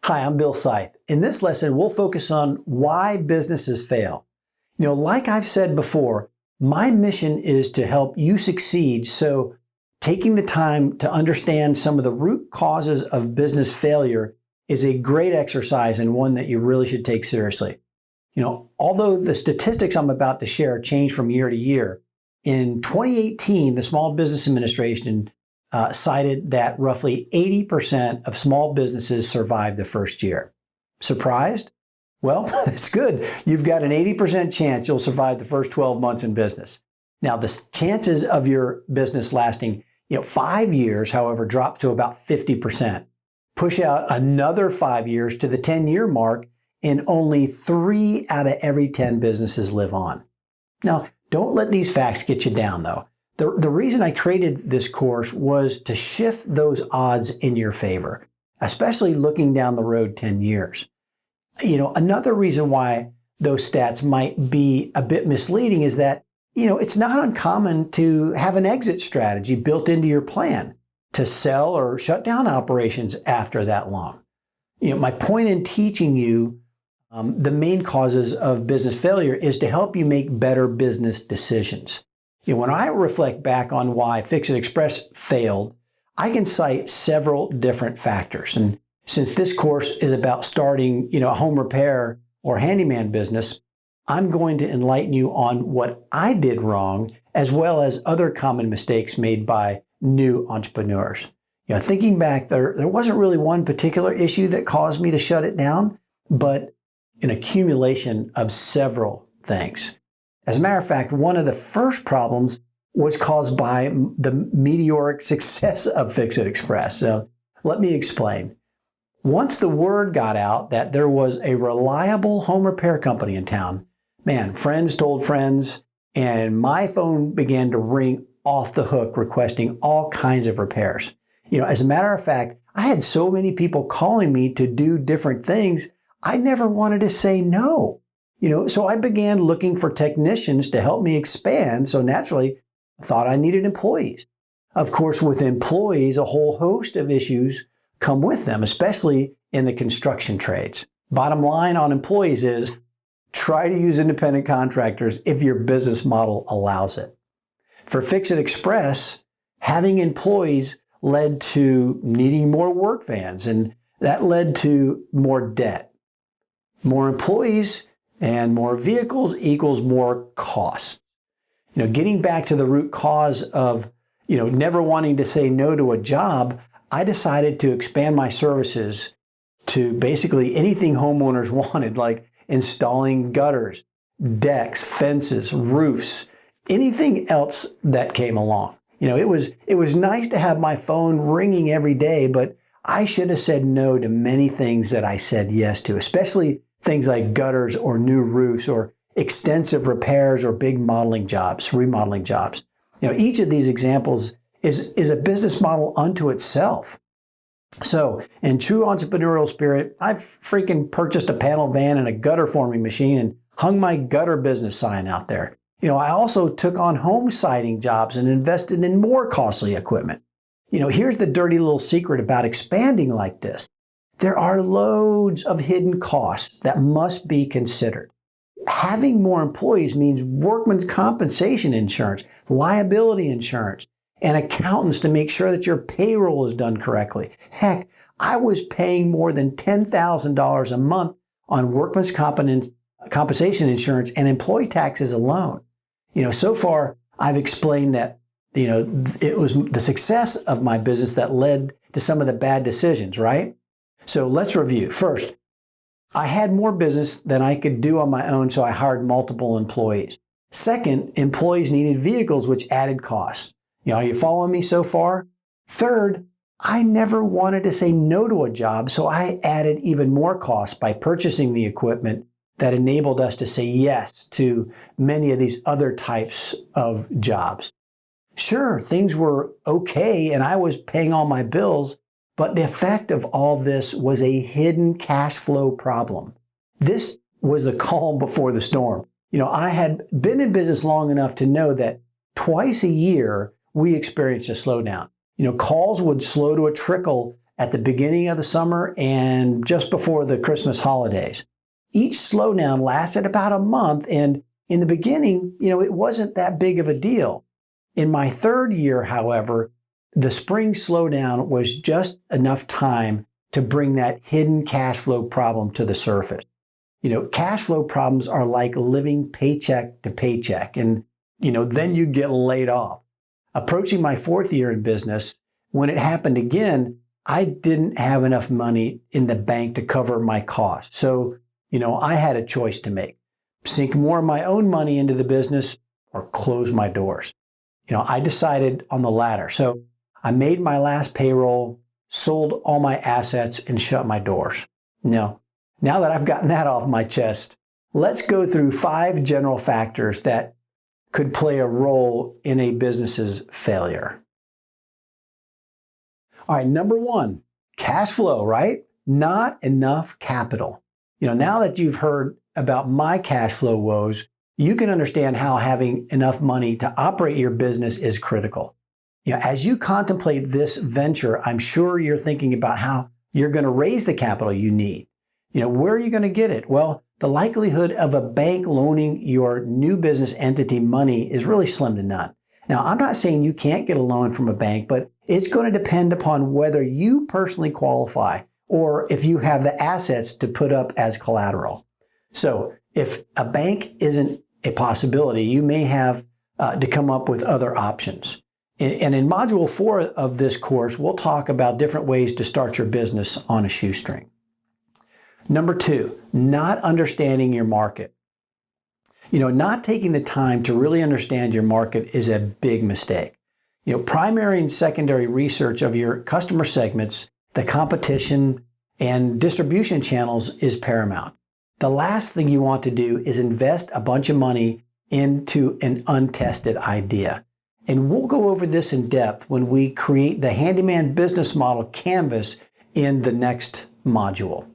Hi, I'm Bill Seith. In this lesson, we'll focus on why businesses fail. Like I've said before, my mission is to help you succeed. So taking the time to understand some of the root causes of business failure is a great exercise and one that you really should take seriously. Although the statistics I'm about to share change from year to year, in 2018, the Small Business Administration cited that roughly 80% of small businesses survive the first year. Surprised? Well, it's good. You've got an 80% chance you'll survive the first 12 months in business. Now, the chances of your business lasting 5 years, however, drop to about 50%. Push out another 5 years to the 10-year mark, and only 3 out of every 10 businesses live on. Now, don't let these facts get you down, though. The reason I created this course was to shift those odds in your favor, especially looking down the road 10 years. Another reason why those stats might be a bit misleading is that, it's not uncommon to have an exit strategy built into your plan to sell or shut down operations after that long. My point in teaching you the main causes of business failure is to help you make better business decisions. When I reflect back on why Fix-It Express failed, I can cite several different factors. And since this course is about starting, a home repair or handyman business, I'm going to enlighten you on what I did wrong, as well as other common mistakes made by new entrepreneurs. Thinking back, there wasn't really one particular issue that caused me to shut it down, but an accumulation of several things. As a matter of fact, one of the first problems was caused by the meteoric success of Fix-It Express. So let me explain. Once the word got out that there was a reliable home repair company in town, friends told friends, and my phone began to ring off the hook requesting all kinds of repairs. As a matter of fact, I had so many people calling me to do different things, I never wanted to say no. So I began looking for technicians to help me expand. So naturally, I thought I needed employees. Of course, with employees, a whole host of issues come with them, especially in the construction trades. Bottom line on employees is try to use independent contractors if your business model allows it. For Fix-It Express, having employees led to needing more work vans, and that led to more debt. More employees and more vehicles equals more costs. Getting back to the root cause of, never wanting to say no to a job, I decided to expand my services to basically anything homeowners wanted, like installing gutters, decks, fences, roofs, anything else that came along. It was nice to have my phone ringing every day, but I should have said no to many things that I said yes to, especially things like gutters or new roofs or extensive repairs or big remodeling jobs. Each of these examples is a business model unto itself. So in true entrepreneurial spirit, I've freaking purchased a panel van and a gutter forming machine and hung my gutter business sign out there. I also took on home siding jobs and invested in more costly equipment. Here's the dirty little secret about expanding like this. There are loads of hidden costs that must be considered. Having more employees means workman's compensation insurance, liability insurance, and accountants to make sure that your payroll is done correctly. Heck, I was paying more than $10,000 a month on workman's compensation insurance and employee taxes alone. So far, I've explained that, it was the success of my business that led to some of the bad decisions, right? So let's review. First, I had more business than I could do on my own, so I hired multiple employees. Second, employees needed vehicles, which added costs. Are you following me so far? Third, I never wanted to say no to a job, so I added even more costs by purchasing the equipment that enabled us to say yes to many of these other types of jobs. Sure, things were okay and I was paying all my bills, but the effect of all this was a hidden cash flow problem. This was the calm before the storm. I had been in business long enough to know that twice a year we experienced a slowdown. Calls would slow to a trickle at the beginning of the summer and just before the Christmas holidays. Each slowdown lasted about a month, and in the beginning, it wasn't that big of a deal. In my third year, however, the spring slowdown was just enough time to bring that hidden cash flow problem to the surface. Cash flow problems are like living paycheck to paycheck, and then you get laid off. Approaching my fourth year in business, when it happened again, I didn't have enough money in the bank to cover my costs. So, I had a choice to make: sink more of my own money into the business or close my doors. I decided on the latter. So I made my last payroll, sold all my assets, and shut my doors. Now that I've gotten that off my chest, let's go through 5 general factors that could play a role in a business's failure. All right, number 1, cash flow, right? Not enough capital. Now that you've heard about my cash flow woes, you can understand how having enough money to operate your business is critical. As you contemplate this venture, I'm sure you're thinking about how you're going to raise the capital you need. Where are you going to get it? Well, the likelihood of a bank loaning your new business entity money is really slim to none. Now, I'm not saying you can't get a loan from a bank, but it's going to depend upon whether you personally qualify or if you have the assets to put up as collateral. So if a bank isn't a possibility, you may have to come up with other options. And in Module 4 of this course, we'll talk about different ways to start your business on a shoestring. Number 2, not understanding your market. Not taking the time to really understand your market is a big mistake. Primary and secondary research of your customer segments, the competition, and distribution channels is paramount. The last thing you want to do is invest a bunch of money into an untested idea. And we'll go over this in depth when we create the Handyman business model canvas in the next module.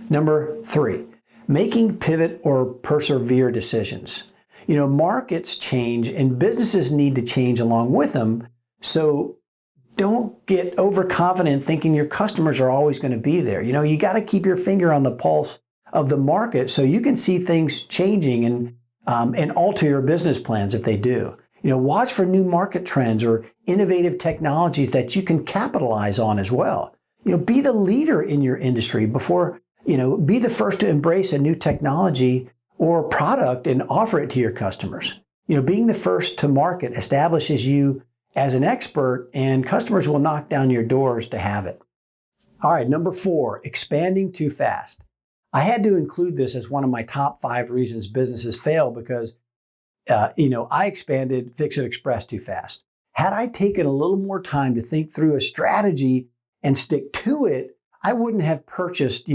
Number 3, making pivot or persevere decisions. Markets change and businesses need to change along with them. So don't get overconfident thinking your customers are always going to be there. You got to keep your finger on the pulse of the market so you can see things changing and alter your business plans if they do. Watch for new market trends or innovative technologies that you can capitalize on as well. Be the leader in your industry before, be the first to embrace a new technology or product and offer it to your customers. Being the first to market establishes you as an expert, and customers will knock down your doors to have it. All right, number 4, expanding too fast. I had to include this as one of my top 5 reasons businesses fail because, I expanded Fix It Express too fast. Had I taken a little more time to think through a strategy and stick to it, I wouldn't have purchased,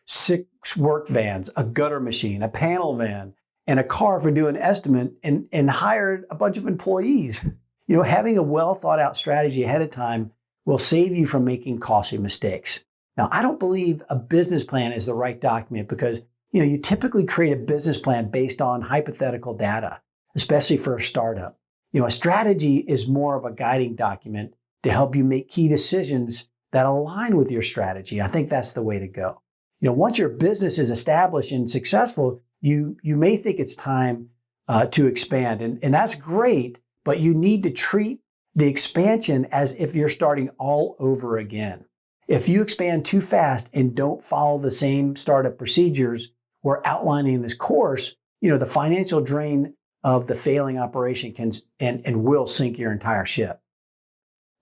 6 work vans, a gutter machine, a panel van, and a car for doing estimate and hired a bunch of employees. Having a well thought out strategy ahead of time will save you from making costly mistakes. Now, I don't believe a business plan is the right document because, you typically create a business plan based on hypothetical data, especially for a startup. A strategy is more of a guiding document to help you make key decisions that align with your strategy. I think that's the way to go. Once your business is established and successful, you may think it's time to expand, and that's great, but you need to treat the expansion as if you're starting all over again. If you expand too fast and don't follow the same startup procedures we're outlining in this course, the financial drain of the failing operation can and will sink your entire ship.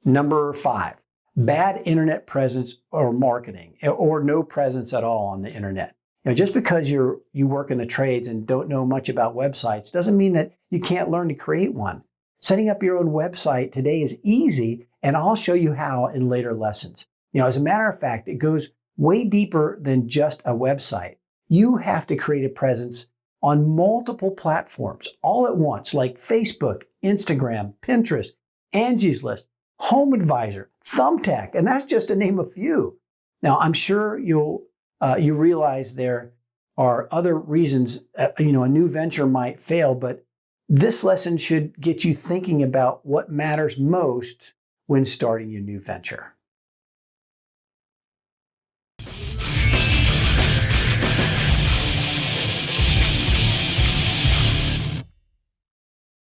Number 5, bad internet presence or marketing, or no presence at all on the internet. Just because you work in the trades and don't know much about websites doesn't mean that you can't learn to create one. Setting up your own website today is easy, and I'll show you how in later lessons. As a matter of fact, it goes way deeper than just a website. You have to create a presence on multiple platforms all at once, like Facebook, Instagram, Pinterest, Angie's List, Home Advisor, Thumbtack, and that's just to name a few. Now, I'm sure you realize there are other reasons a new venture might fail, but this lesson should get you thinking about what matters most when starting your new venture.